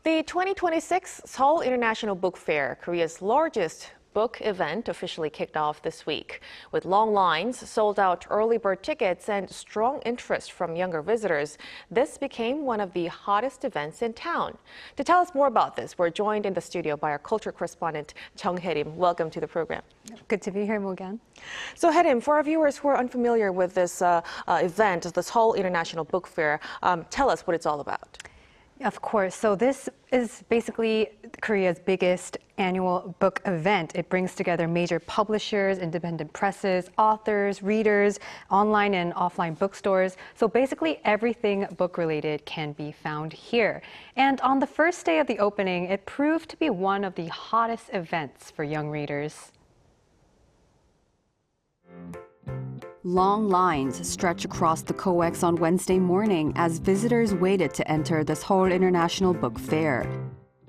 The 2026 Seoul International Book Fair, Korea's largest book event, officially kicked off this week. With long lines, sold-out early bird tickets, and strong interest from younger visitors, this became one of the hottest events in town. To tell us more about this, we're joined in the studio by our culture correspondent, Chung Hye-lim. Welcome to the program. Good to be here, Mok-yeon. So, Hye-lim, for our viewers who are unfamiliar with this event, the Seoul International Book Fair, tell us what it's all about. Of course. So this is basically Korea's biggest annual book event. It brings together major publishers, independent presses, authors, readers, online and offline bookstores. So basically everything book-related can be found here. And on the first day of the opening, it proved to be one of the hottest events for young readers. Long lines stretch across the COEX on Wednesday morning as visitors waited to enter the Seoul International Book Fair.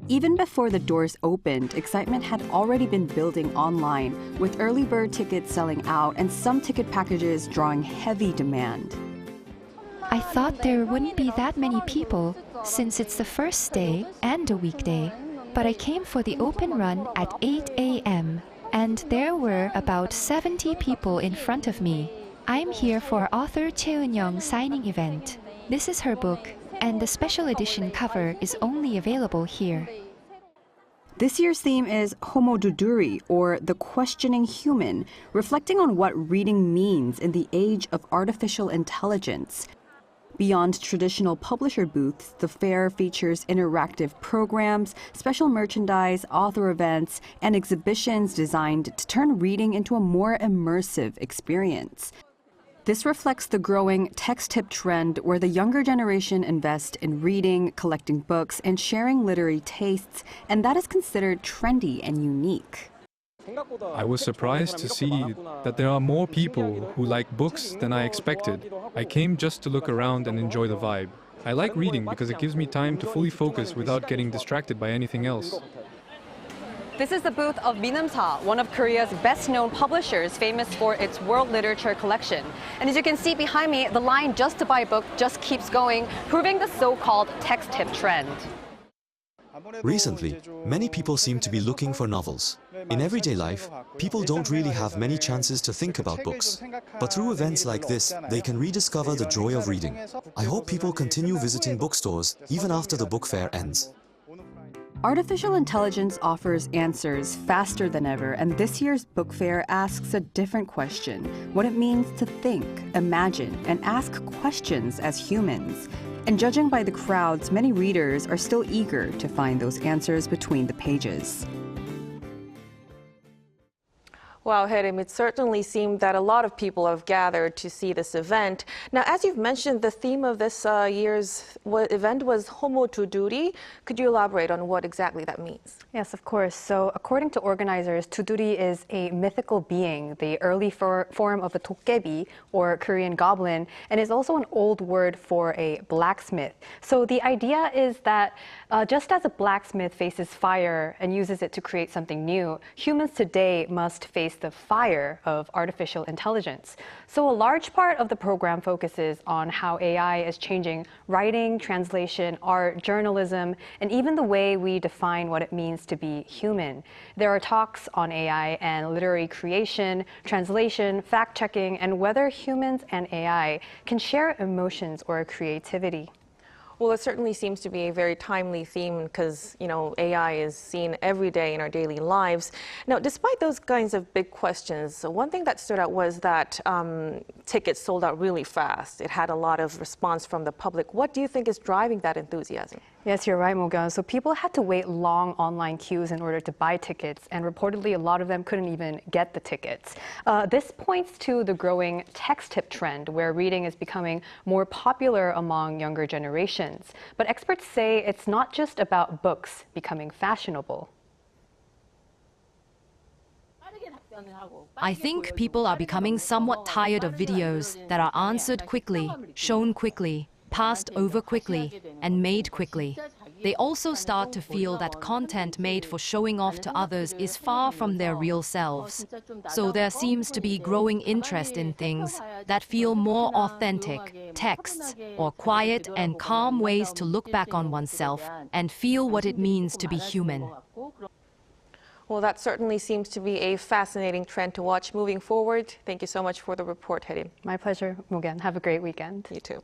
Even before the doors opened, excitement had already been building online, with early bird tickets selling out and some ticket packages drawing heavy demand. I thought there wouldn't be that many people since it's the first day and a weekday, but I came for the open run at 8 a.m. and there were about 70 people in front of me. I'm here for author Choi Eun-young's signing event. This is her book, and the special edition cover is only available here. This year's theme is Homo Duduri, or the questioning human, reflecting on what reading means in the age of artificial intelligence. Beyond traditional publisher booths, the fair features interactive programs, special merchandise, author events, and exhibitions designed to turn reading into a more immersive experience. This reflects the growing text tip trend where the younger generation invest in reading, collecting books, and sharing literary tastes, and that is considered trendy and unique. I was surprised to see that there are more people who like books than I expected. I came just to look around and enjoy the vibe. I like reading because it gives me time to fully focus without getting distracted by anything else. This is the booth of Minumsa, one of Korea's best-known publishers, famous for its world literature collection. And as you can see behind me, the line just to buy a book just keeps going, proving the so-called text tip trend. Recently, many people seem to be looking for novels. In everyday life, people don't really have many chances to think about books. But through events like this, they can rediscover the joy of reading. I hope people continue visiting bookstores even after the book fair ends. Artificial intelligence offers answers faster than ever, and this year's book fair asks a different question: what it means to think, imagine, and ask questions as humans. And judging by the crowds, many readers are still eager to find those answers between the pages. Wow, Hye-lim, it certainly seemed that a lot of people have gathered to see this event. Now, as you've mentioned, the theme of this year's event was Homo Duduri. Could you elaborate on what exactly that means? Yes, of course. So according to organizers, Duduri is a mythical being, the early form of a dokkaebi, or Korean goblin, and is also an old word for a blacksmith. So the idea is that just as a blacksmith faces fire and uses it to create something new, humans today must face the fire of artificial intelligence. So a large part of the program focuses on how AI is changing writing, translation, art, journalism, and even the way we define what it means to be human. There are talks on AI and literary creation, translation, fact-checking, and whether humans and AI can share emotions or creativity. Well, it certainly seems to be a very timely theme because, AI is seen every day in our daily lives. Now, despite those kinds of big questions, one thing that stood out was that tickets sold out really fast. It had a lot of response from the public. What do you think is driving that enthusiasm? Yes, you're right, Mok-yeon. So people had to wait long online queues in order to buy tickets, and reportedly a lot of them couldn't even get the tickets. This points to the growing text tip trend, where reading is becoming more popular among younger generations. But experts say it's not just about books becoming fashionable. I think people are becoming somewhat tired of videos that are answered quickly, shown quickly, passed over quickly, and made quickly. They also start to feel that content made for showing off to others is far from their real selves. So there seems to be growing interest in things that feel more authentic, texts, or quiet and calm ways to look back on oneself and feel what it means to be human. Well, that certainly seems to be a fascinating trend to watch moving forward. Thank you so much for the report, Hye-lim. My pleasure, Mok-yeon. Have a great weekend. You too.